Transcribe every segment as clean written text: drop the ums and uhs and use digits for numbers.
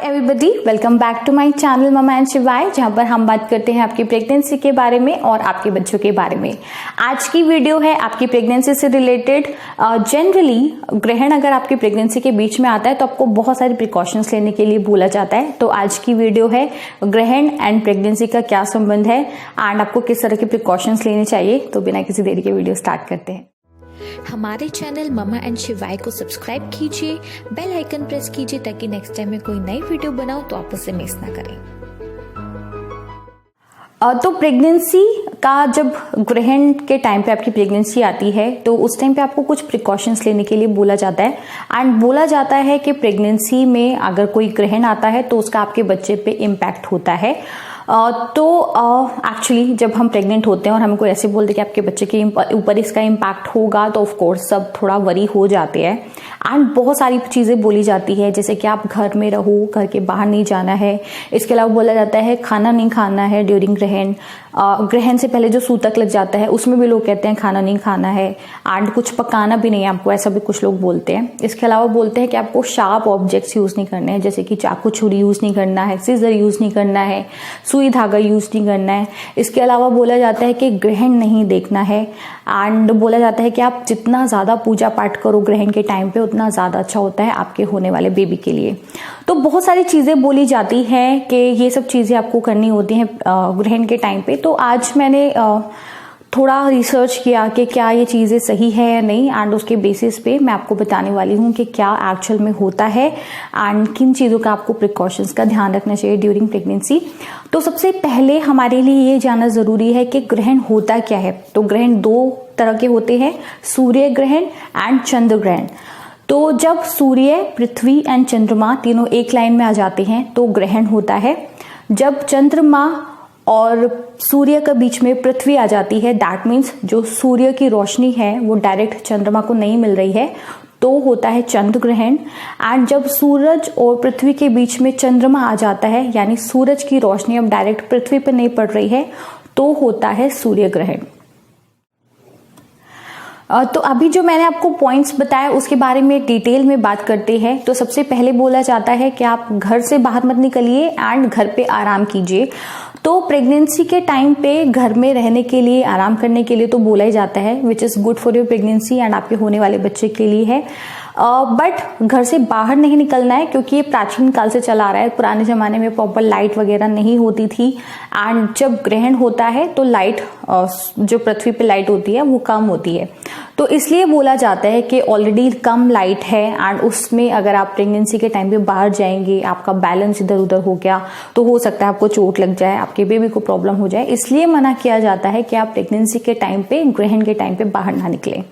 Everybody, welcome back to my channel mama and Shivay, जहां पर हम बात करते हैं आपकी प्रेगनेंसी के बारे में और आपके बच्चों के बारे में। आज की वीडियो है आपकी प्रेगनेंसी से रिलेटेड। जनरली ग्रहण अगर आपकी प्रेगनेंसी के बीच में आता है तो आपको बहुत सारी प्रिकॉशंस लेने के लिए बोला जाता है। तो आज की वीडियो है ग्रहण एंड प्रेगनेंसी का क्या संबंध है एंड आपको किस तरह के प्रिकॉशंस लेने चाहिए। तो बिना किसी देरी के वीडियो स्टार्ट करते हैं। हमारे चैनल ममा एंड शिवाय को सब्सक्राइब कीजिए, बेल आइकन प्रेस कीजिए ताकि नेक्स्ट टाइम में कोई नई वीडियो बनाओ तो आप उसे मिस ना करें। तो प्रेगनेंसी का जब ग्रहण के टाइम पे आपकी प्रेगनेंसी आती है तो उस टाइम पे आपको कुछ प्रिकॉशंस लेने के लिए बोला जाता है एंड बोला जाता है कि प्रेगनेंसी में अगर कोई ग्रहण आता है तो उसका आपके बच्चे पे इम्पैक्ट होता है। तो एक्चुअली जब हम प्रेग्नेंट होते हैं और हमें कोई ऐसे बोल दे कि आपके बच्चे के ऊपर इसका इम्पैक्ट होगा तो ऑफ कोर्स सब थोड़ा वरी हो जाते हैं एंड बहुत सारी चीज़ें बोली जाती है, जैसे कि आप घर में रहो, घर के बाहर नहीं जाना है। इसके अलावा बोला जाता है खाना नहीं खाना है ड्यूरिंग ग्रहण। ग्रहण से पहले जो सूतक लग जाता है उसमें भी लोग कहते हैं खाना नहीं खाना है एंड कुछ पकाना भी नहीं है आपको, ऐसा भी कुछ लोग बोलते हैं। इसके अलावा बोलते हैं कि आपको शार्प ऑब्जेक्ट्स यूज़ नहीं करने हैं, जैसे कि चाकू छुरी यूज़ नहीं करना है, सीजर यूज़ नहीं करना है, सुई धागा यूज नहीं करना है। इसके अलावा बोला जाता है कि ग्रहण नहीं देखना है एंड बोला जाता है कि आप जितना ज्यादा पूजा पाठ करो ग्रहण के टाइम पे उतना ज्यादा अच्छा होता है आपके होने वाले बेबी के लिए। तो बहुत सारी चीजें बोली जाती हैं कि ये सब चीजें आपको करनी होती हैं ग्रहण के टाइम पे। तो आज मैंने थोड़ा रिसर्च किया कि क्या ये चीज़ें सही है या नहीं एंड उसके बेसिस पे मैं आपको बताने वाली हूँ कि क्या एक्चुअल में होता है एंड किन चीज़ों का आपको प्रिकॉशंस का ध्यान रखना चाहिए ड्यूरिंग प्रेगनेंसी। तो सबसे पहले हमारे लिए ये जानना ज़रूरी है कि ग्रहण होता क्या है। तो ग्रहण दो तरह के होते हैं, सूर्य ग्रहण एंड चंद्र ग्रहण। तो जब सूर्य, पृथ्वी एंड चंद्रमा तीनों एक लाइन में आ जाते हैं तो ग्रहण होता है। जब चंद्रमा और सूर्य के बीच में पृथ्वी आ जाती है, दैट मीन्स जो सूर्य की रोशनी है वो डायरेक्ट चंद्रमा को नहीं मिल रही है, तो होता है चंद्र ग्रहण। एंड जब सूरज और पृथ्वी के बीच में चंद्रमा आ जाता है, यानी सूरज की रोशनी अब डायरेक्ट पृथ्वी पर नहीं पड़ रही है, तो होता है सूर्य ग्रहण। तो अभी जो मैंने आपको पॉइंट्स बताया उसके बारे में डिटेल में बात करते हैं। तो सबसे पहले बोला जाता है कि आप घर से बाहर मत निकलिए एंड घर पे आराम कीजिए। तो प्रेगनेंसी के टाइम पे घर में रहने के लिए, आराम करने के लिए तो बोला ही जाता है, which is good for your pregnancy and आपके होने वाले बच्चे के लिए है। बट घर से बाहर नहीं निकलना है क्योंकि ये प्राचीन काल से चला आ रहा है। पुराने ज़माने में प्रॉपर लाइट वगैरह नहीं होती थी एंड जब ग्रहण होता है तो लाइट, जो पृथ्वी पे लाइट होती है वो कम होती है। तो इसलिए बोला जाता है कि ऑलरेडी कम लाइट है एंड उसमें अगर आप प्रेगनेंसी के टाइम पे बाहर जाएंगे, आपका बैलेंस इधर उधर हो गया तो हो सकता है आपको चोट लग जाए, आपके बेबी को प्रॉब्लम हो जाए। इसलिए मना किया जाता है कि आप प्रेगनेंसी के टाइम पे, ग्रहण के टाइम पे बाहर ना निकलें।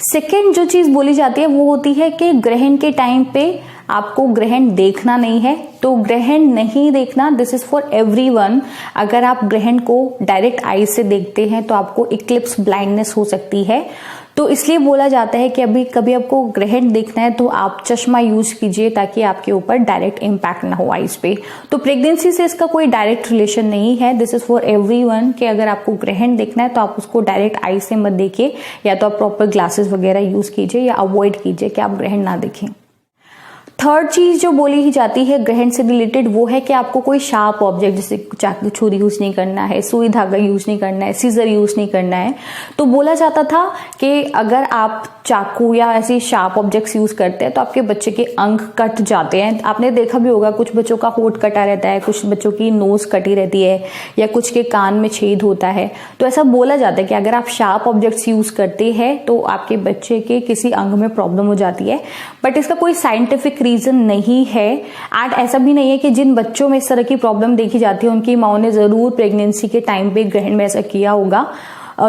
सेकेंड जो चीज बोली जाती है वो होती है कि ग्रहण के टाइम पे आपको ग्रहण देखना नहीं है। तो ग्रहण नहीं देखना, दिस इज फॉर एवरीवन। अगर आप ग्रहण को डायरेक्ट आई से देखते हैं तो आपको इक्लिप्स ब्लाइंडनेस हो सकती है। तो इसलिए बोला जाता है कि अभी कभी आपको ग्रहण देखना है तो आप चश्मा यूज कीजिए ताकि आपके ऊपर डायरेक्ट इम्पैक्ट ना हो आईज पे। तो प्रेगनेंसी से इसका कोई डायरेक्ट रिलेशन नहीं है, दिस इज फॉर एवरीवन कि अगर आपको ग्रहण देखना है तो आप उसको डायरेक्ट आई से मत देखिए, या तो आप प्रॉपर ग्लासेस वगैरह यूज कीजिए या अवॉइड कीजिए कि आप ग्रहण ना देखें। थर्ड चीज जो बोली ही जाती है ग्रहण से रिलेटेड वो है कि आपको कोई शार्प ऑब्जेक्ट जैसे चाकू छुरी यूज नहीं करना है, सुई धागा यूज नहीं करना है, सीजर यूज नहीं करना है। तो बोला जाता था कि अगर आप चाकू या ऐसी शार्प ऑब्जेक्ट्स यूज करते हैं तो आपके बच्चे के अंग कट जाते हैं। आपने देखा भी होगा, कुछ बच्चों का होठ कटा रहता है, कुछ बच्चों की नोज कटी रहती है या कुछ के कान में छेद होता है। तो ऐसा बोला जाता है कि अगर आप शार्प ऑब्जेक्ट्स यूज करते हैं तो आपके बच्चे के किसी अंग में प्रॉब्लम हो जाती है। बट इसका कोई साइंटिफिक रीजन नहीं है एंड ऐसा भी नहीं है कि जिन बच्चों में इस तरह की प्रॉब्लम देखी जाती है उनकी माओ ने जरूर प्रेगनेंसी के टाइम पे ग्रहण में ऐसा किया होगा।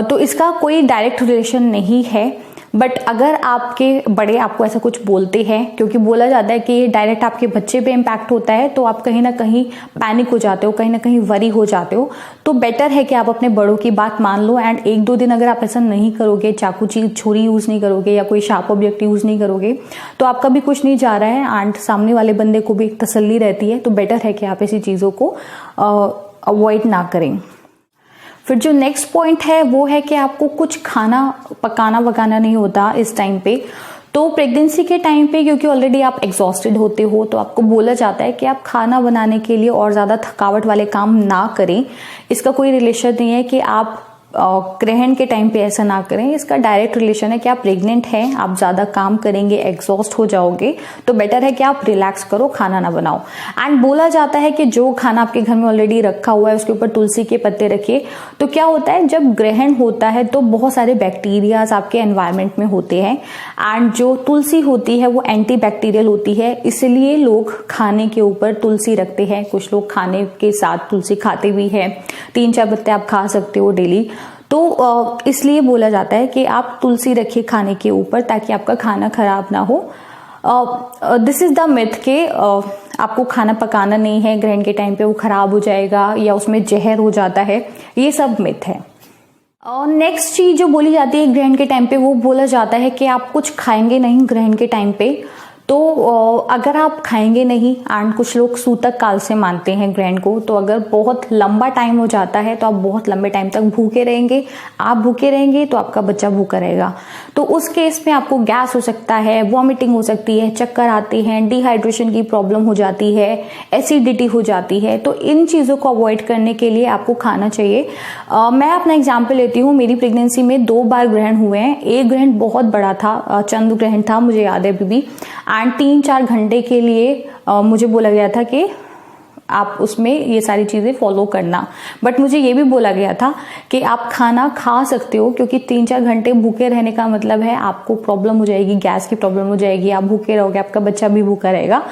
तो इसका कोई डायरेक्ट रिलेशन नहीं है। बट अगर आपके बड़े आपको ऐसा कुछ बोलते हैं, क्योंकि बोला जाता है कि ये डायरेक्ट आपके बच्चे पे इम्पैक्ट होता है, तो आप कहीं ना कहीं पैनिक हो जाते हो, कहीं ना कहीं वरी हो जाते हो। तो बेटर है कि आप अपने बड़ों की बात मान लो एंड एक दो दिन अगर आप ऐसा नहीं करोगे, चाकू छुरी यूज नहीं करोगे या कोई शार्प ऑब्जेक्ट यूज नहीं करोगे, तो आपका भी कुछ नहीं जा रहा है एंड सामने वाले बंदे को भी एक तसल्ली रहती है। तो बेटर है कि आप ऐसी चीजों को अवॉइड ना करें। फिर जो नेक्स्ट पॉइंट है वो है कि आपको कुछ खाना पकाना वकाना नहीं होता इस टाइम पे। तो प्रेगनेंसी के टाइम पे क्योंकि ऑलरेडी आप एग्जॉस्टेड होते हो तो आपको बोला जाता है कि आप खाना बनाने के लिए और ज़्यादा थकावट वाले काम ना करें। इसका कोई रिलेशन नहीं है कि आप ग्रहण के टाइम पे ऐसा ना करें, इसका डायरेक्ट रिलेशन है कि आप प्रेग्नेंट हैं, आप ज़्यादा काम करेंगे, एग्जॉस्ट हो जाओगे, तो बेटर है कि आप रिलैक्स करो, खाना ना बनाओ। एंड बोला जाता है कि जो खाना आपके घर में ऑलरेडी रखा हुआ है उसके ऊपर तुलसी के पत्ते रखिए। तो क्या होता है, जब ग्रहण होता है तो बहुत सारे बैक्टीरियाज आपके एनवायरमेंट में होते हैं एंड जो तुलसी होती है वो एंटी बैक्टीरियल होती है, इसलिए लोग खाने के ऊपर तुलसी रखते हैं। कुछ लोग खाने के साथ तुलसी खाते भी हैं, 3-4 पत्ते आप खा सकते हो डेली। तो इसलिए बोला जाता है कि आप तुलसी रखिए खाने के ऊपर ताकि आपका खाना खराब ना हो। दिस इज द मिथ के आपको खाना पकाना नहीं है ग्रहण के टाइम पे, वो खराब हो जाएगा या उसमें जहर हो जाता है, ये सब मिथ है। और नेक्स्ट चीज जो बोली जाती है ग्रहण के टाइम पे, वो बोला जाता है कि आप कुछ खाएंगे नहीं ग्रहण के टाइम पे। तो अगर आप खाएंगे नहीं, एंड कुछ लोग सूतक काल से मानते हैं ग्रहण को, तो अगर बहुत लंबा टाइम हो जाता है तो आप बहुत लंबे टाइम तक भूखे रहेंगे। आप भूखे रहेंगे तो आपका बच्चा भूखा रहेगा। तो उस केस में आपको गैस हो सकता है, वॉमिटिंग हो सकती है, चक्कर आते हैं, डिहाइड्रेशन की प्रॉब्लम हो जाती है, एसिडिटी हो जाती है। तो इन चीज़ों को अवॉइड करने के लिए आपको खाना चाहिए। मैं अपना एग्जाम्पल लेती हूँ। मेरी प्रेगनेंसी में 2 बार ग्रहण हुए हैं। एक ग्रहण बहुत बड़ा था, चंद्र ग्रहण था, मुझे याद है अभी भी, एंड 3-4 घंटे के लिए मुझे बोला गया था कि आप उसमें ये सारी चीजें फॉलो करना। बट मुझे ये भी बोला गया था कि आप खाना खा सकते हो, क्योंकि 3-4 घंटे भूखे रहने का मतलब है आपको प्रॉब्लम हो जाएगी, गैस की प्रॉब्लम हो जाएगी, आप भूखे रहोगे, आपका बच्चा भी भूखा रहेगा।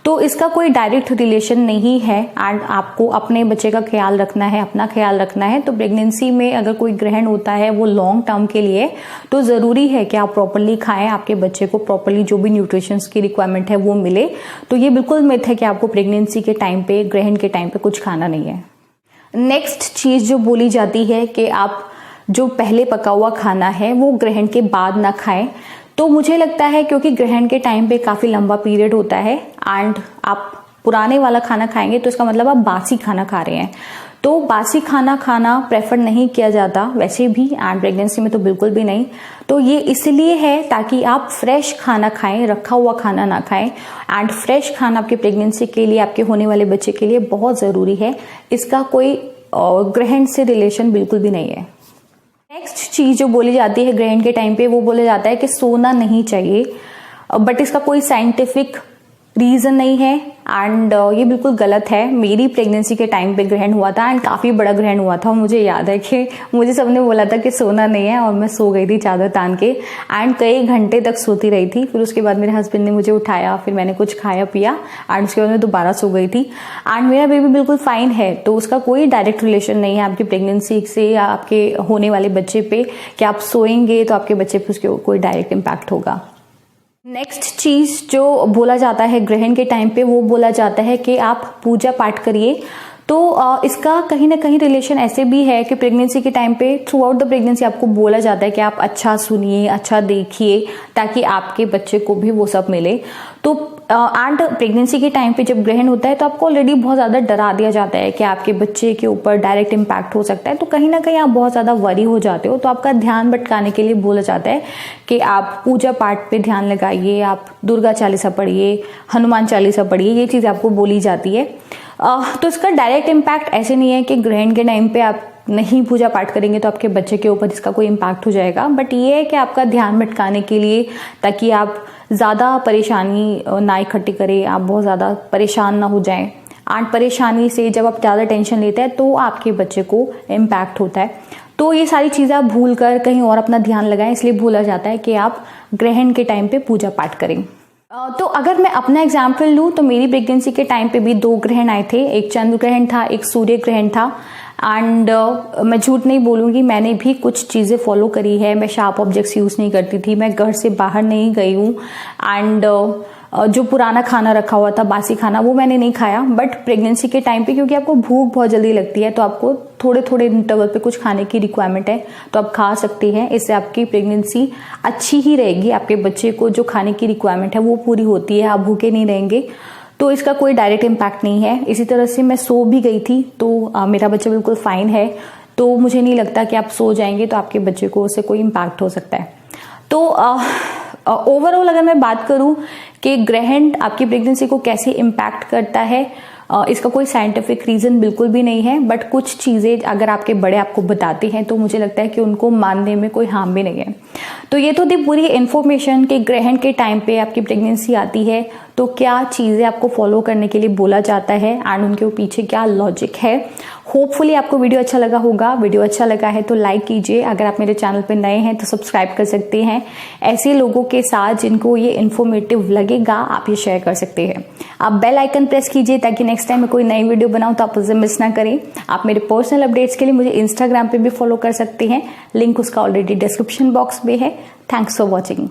तो इसका कोई डायरेक्ट रिलेशन नहीं है एंड आपको अपने बच्चे का ख्याल रखना है, अपना ख्याल रखना है। तो प्रेगनेंसी में अगर कोई ग्रहण होता है वो लॉन्ग टर्म के लिए, तो जरूरी है कि आप प्रॉपर्ली खाएं, आपके बच्चे को प्रॉपर्ली जो भी न्यूट्रिशंस की रिक्वायरमेंट है वो मिले। तो ये बिल्कुल मिथ है कि आपको प्रेगनेंसी के टाइम पे, ग्रहण के टाइम पे कुछ खाना नहीं है। नेक्स्ट चीज जो बोली जाती है कि आप जो पहले पका हुआ खाना है वो ग्रहण के बाद ना खाएं। तो मुझे लगता है क्योंकि ग्रहण के टाइम पे काफी लंबा पीरियड होता है एंड आप पुराने वाला खाना खाएंगे तो इसका मतलब आप बासी खाना खा रहे हैं। तो बासी खाना खाना प्रेफर नहीं किया जाता वैसे भी, एंड प्रेगनेंसी में तो बिल्कुल भी नहीं। तो ये इसलिए है ताकि आप फ्रेश खाना खाएं, रखा हुआ खाना ना खाएं। एंड फ्रेश खाना आपके प्रेगनेंसी के लिए, आपके होने वाले बच्चे के लिए बहुत जरूरी है। इसका कोई ग्रहण से रिलेशन बिल्कुल भी नहीं है। नेक्स्ट चीज जो बोली जाती है ग्रहण के टाइम पे, वो बोला जाता है कि सोना नहीं चाहिए, बट इसका कोई साइंटिफिक रीजन नहीं है एंड ये बिल्कुल गलत है। मेरी प्रेगनेंसी के टाइम पे ग्रहण हुआ था एंड काफी बड़ा ग्रहण हुआ था। मुझे याद है कि मुझे सबने बोला था कि सोना नहीं है और मैं सो गई थी चादर तान के एंड कई घंटे तक सोती रही थी। फिर उसके बाद मेरे हस्बैंड ने मुझे उठाया, फिर मैंने कुछ खाया पिया एंड उसके बाद मैं दोबारा सो गई थी एंड मेरा बेबी बिल्कुल फाइन है। तो उसका कोई डायरेक्ट रिलेशन नहीं है आपकी प्रेगनेंसी से या आपके होने वाले बच्चे पे कि आप सोएंगे तो आपके बच्चे पे उसके कोई डायरेक्ट इम्पैक्ट होगा। नेक्स्ट चीज जो बोला जाता है ग्रहण के टाइम पे, वो बोला जाता है कि आप पूजा पाठ करिए। तो इसका कहीं ना कहीं रिलेशन ऐसे भी है कि प्रेगनेंसी के टाइम पे, थ्रू आउट द प्रेगनेंसी आपको बोला जाता है कि आप अच्छा सुनिए, अच्छा देखिए, ताकि आपके बच्चे को भी वो सब मिले। तो एंड प्रेगनेंसी के टाइम पे जब ग्रहण होता है तो आपको ऑलरेडी बहुत ज्यादा डरा दिया जाता है कि आपके बच्चे के ऊपर डायरेक्ट इम्पैक्ट हो सकता है। तो कहीं ना कहीं आप बहुत ज्यादा वरी हो जाते हो। तो आपका ध्यान भटकाने के लिए बोला जाता है कि आप पूजा पाठ पे ध्यान लगाइए, आप दुर्गा चालीसा पढ़िए, हनुमान चालीसा पढ़िए, ये चीज आपको बोली जाती है। तो इसका डायरेक्ट इम्पैक्ट ऐसे नहीं है कि ग्रहण के टाइम पे आप नहीं पूजा पाठ करेंगे तो आपके बच्चे के ऊपर इसका कोई इम्पैक्ट हो जाएगा, बट ये है कि आपका ध्यान भटकाने के लिए, ताकि आप ज़्यादा परेशानी ना इकट्ठी करें, आप बहुत ज़्यादा परेशान ना हो जाएं। एंड परेशानी से जब आप ज़्यादा टेंशन लेते हैं तो आपके बच्चे को इम्पैक्ट होता है। तो ये सारी चीज़ें आप भूल कर कहीं और अपना ध्यान लगाएं, इसलिए बोला जाता है कि आप ग्रहण के टाइम पे पूजा पाठ करें। तो अगर मैं अपना एग्जाम्पल लूँ तो मेरी प्रेगनेंसी के टाइम पे भी 2 ग्रहण आए थे। एक चंद्र ग्रहण था, एक सूर्य ग्रहण था। एंड मैं झूठ नहीं बोलूँगी, मैंने भी कुछ चीज़ें फॉलो करी है। मैं शार्प ऑब्जेक्ट्स यूज़ नहीं करती थी, मैं घर से बाहर नहीं गई हूँ एंड जो पुराना खाना रखा हुआ था, बासी खाना, वो मैंने नहीं खाया। बट प्रेगनेंसी के टाइम पे क्योंकि आपको भूख बहुत जल्दी लगती है तो आपको थोड़े थोड़े इंटरवल पे कुछ खाने की रिक्वायरमेंट है, तो आप खा सकते हैं। इससे आपकी प्रेगनेंसी अच्छी ही रहेगी, आपके बच्चे को जो खाने की रिक्वायरमेंट है वो पूरी होती है, आप भूखे नहीं रहेंगे। तो इसका कोई डायरेक्ट इम्पैक्ट नहीं है। इसी तरह से मैं सो भी गई थी तो मेरा बच्चा बिल्कुल फाइन है। तो मुझे नहीं लगता कि आप सो जाएंगे तो आपके बच्चे को उससे कोई इम्पैक्ट हो सकता है। तो ओवरऑल अगर मैं बात करूं कि ग्रहण आपकी प्रेगनेंसी को कैसे इम्पैक्ट करता है, इसका कोई साइंटिफिक रीजन बिल्कुल भी नहीं है, बट कुछ चीजें अगर आपके बड़े आपको बताते हैं तो मुझे लगता है कि उनको मानने में कोई हार्म भी नहीं है। तो ये तो थी पूरी इन्फॉर्मेशन कि ग्रहण के टाइम पे आपकी प्रेगनेंसी आती है तो क्या चीजें आपको फॉलो करने के लिए बोला जाता है एंड उनके पीछे क्या लॉजिक है। होपफुली आपको वीडियो अच्छा लगा होगा। वीडियो अच्छा लगा है तो लाइक कीजिए, अगर आप मेरे चैनल पे नए हैं तो सब्सक्राइब कर सकते हैं। ऐसे लोगों के साथ जिनको ये इन्फॉर्मेटिव लगेगा आप ये शेयर कर सकते हैं। आप बेल आइकन प्रेस कीजिए ताकि नेक्स्ट टाइम मैं कोई नई वीडियो बनाऊं तो आप उसे मिस ना करें। आप मेरे पर्सनल अपडेट्स के लिए मुझे इंस्टाग्राम पे भी फॉलो कर सकते हैं, लिंक उसका ऑलरेडी डिस्क्रिप्शन बॉक्स में है। Thanks for watching.